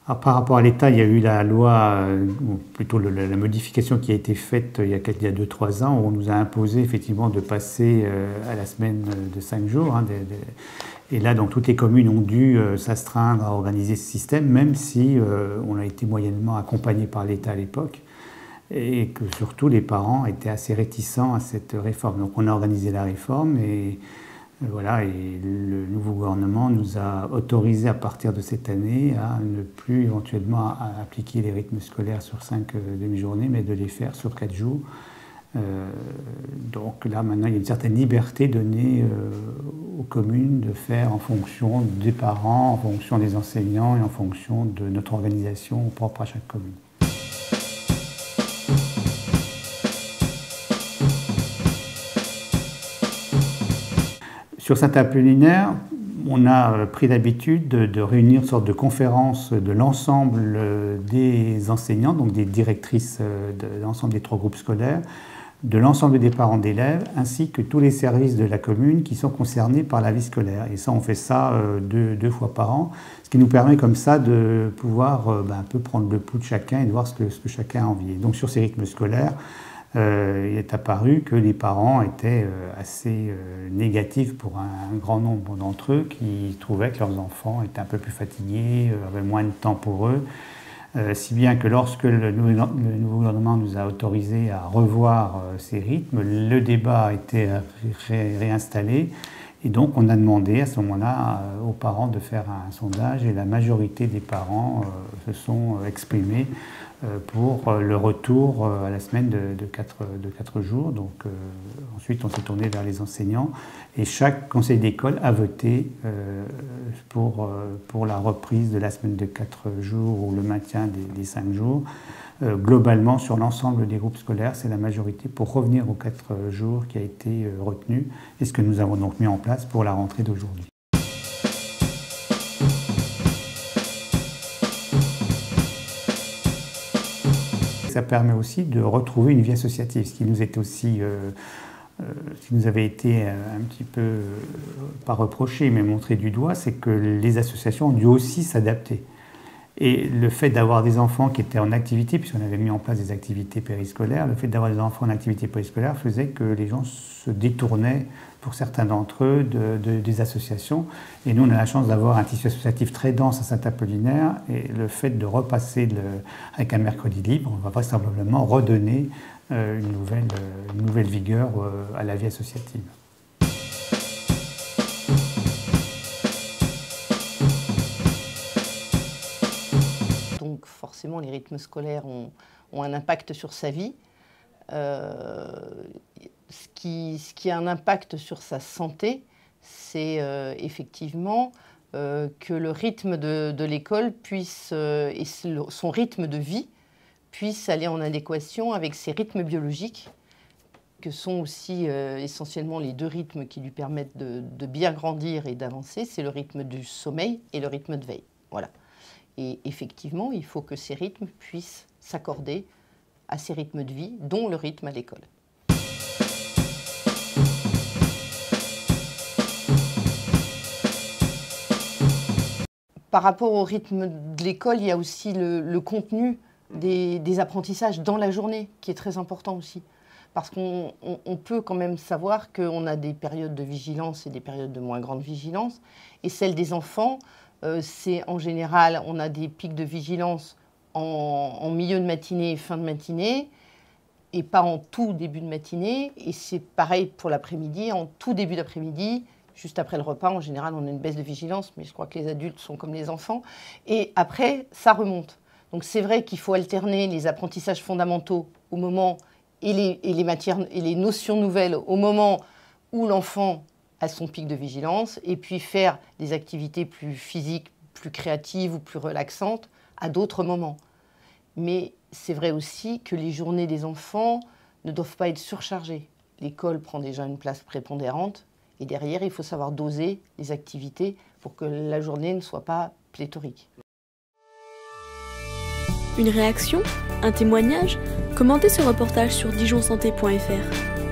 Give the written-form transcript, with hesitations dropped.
Par rapport à l'État, il y a eu la loi, ou plutôt la modification qui a été faite il y a 2-3 ans, où on nous a imposé effectivement de passer à la semaine de 5 jours. Hein, et là, donc, toutes les communes ont dû s'astreindre à organiser ce système, même si on a été moyennement accompagné par l'État à l'époque, et que surtout les parents étaient assez réticents à cette réforme. Donc on a organisé la réforme et voilà, et le nouveau gouvernement nous a autorisé à partir de cette année à ne plus éventuellement appliquer les rythmes scolaires sur 5 demi-journées, mais de les faire sur 4 jours. Donc là, maintenant, il y a une certaine liberté donnée aux communes de faire en fonction des parents, en fonction des enseignants et en fonction de notre organisation propre à chaque commune. Sur Saint-Apollinaire, on a pris l'habitude de réunir une sorte de conférence de l'ensemble des enseignants, donc des directrices de l'ensemble des 3 groupes scolaires, de l'ensemble des parents d'élèves, ainsi que tous les services de la commune qui sont concernés par la vie scolaire. Et ça, on fait ça 2 fois par an, ce qui nous permet comme ça de pouvoir un peu prendre le pouls de chacun et de voir ce que chacun a envie. Et donc sur ces rythmes scolaires, il est apparu que les parents étaient assez négatifs pour un grand nombre d'entre eux qui trouvaient que leurs enfants étaient un peu plus fatigués, avaient moins de temps pour eux. Si bien que lorsque le nouveau gouvernement nous a autorisé à revoir ces rythmes, le débat a été réinstallé et donc on a demandé à ce moment-là aux parents de faire un sondage et la majorité des parents se sont exprimés pour le retour à la semaine de 4 jours. Donc, ensuite, on s'est tourné vers les enseignants et chaque conseil d'école a voté pour la reprise de la semaine de 4 jours ou le maintien des 5 jours. Globalement, sur l'ensemble des groupes scolaires, c'est la majorité pour revenir aux 4 jours qui a été retenu et ce que nous avons donc mis en place pour la rentrée d'aujourd'hui. Ça permet aussi de retrouver une vie associative, ce qui nous est aussi, ce qui nous avait été un petit peu, pas reproché, mais montré du doigt, c'est que les associations ont dû aussi s'adapter. Et le fait d'avoir des enfants qui étaient en activité, puisqu'on avait mis en place des activités périscolaires, le fait d'avoir des enfants en activité périscolaire faisait que les gens se détournaient, pour certains d'entre eux, des associations. Et nous, on a la chance d'avoir un tissu associatif très dense à Saint-Apollinaire. Et le fait de repasser avec un mercredi libre, on va vraisemblablement redonner une nouvelle vigueur à la vie associative. Donc forcément, les rythmes scolaires ont un impact sur sa vie. Ce qui a un impact sur sa santé, c'est effectivement que le rythme de l'école puisse, et son rythme de vie puisse aller en adéquation avec ses rythmes biologiques, que sont aussi essentiellement les 2 rythmes qui lui permettent de bien grandir et d'avancer. C'est le rythme du sommeil et le rythme de veille. Voilà. Et effectivement, il faut que ces rythmes puissent s'accorder à ces rythmes de vie, dont le rythme à l'école. Par rapport au rythme de l'école, il y a aussi le contenu des apprentissages dans la journée, qui est très important aussi. Parce qu'on peut quand même savoir qu'on a des périodes de vigilance et des périodes de moins grande vigilance. Et celle des enfants, c'est en général, on a des pics de vigilance en milieu de matinée et fin de matinée, et pas en tout début de matinée. Et c'est pareil pour l'après-midi, en tout début d'après-midi. Juste après le repas, en général, on a une baisse de vigilance, mais je crois que les adultes sont comme les enfants. Et après, ça remonte. Donc c'est vrai qu'il faut alterner les apprentissages fondamentaux au moment et les matières et les notions nouvelles au moment où l'enfant a son pic de vigilance, et puis faire des activités plus physiques, plus créatives ou plus relaxantes à d'autres moments. Mais c'est vrai aussi que les journées des enfants ne doivent pas être surchargées. L'école prend déjà une place prépondérante. Et derrière, il faut savoir doser les activités pour que la journée ne soit pas pléthorique. Une réaction? Un témoignage? Commentez ce reportage sur dijonsanté.fr.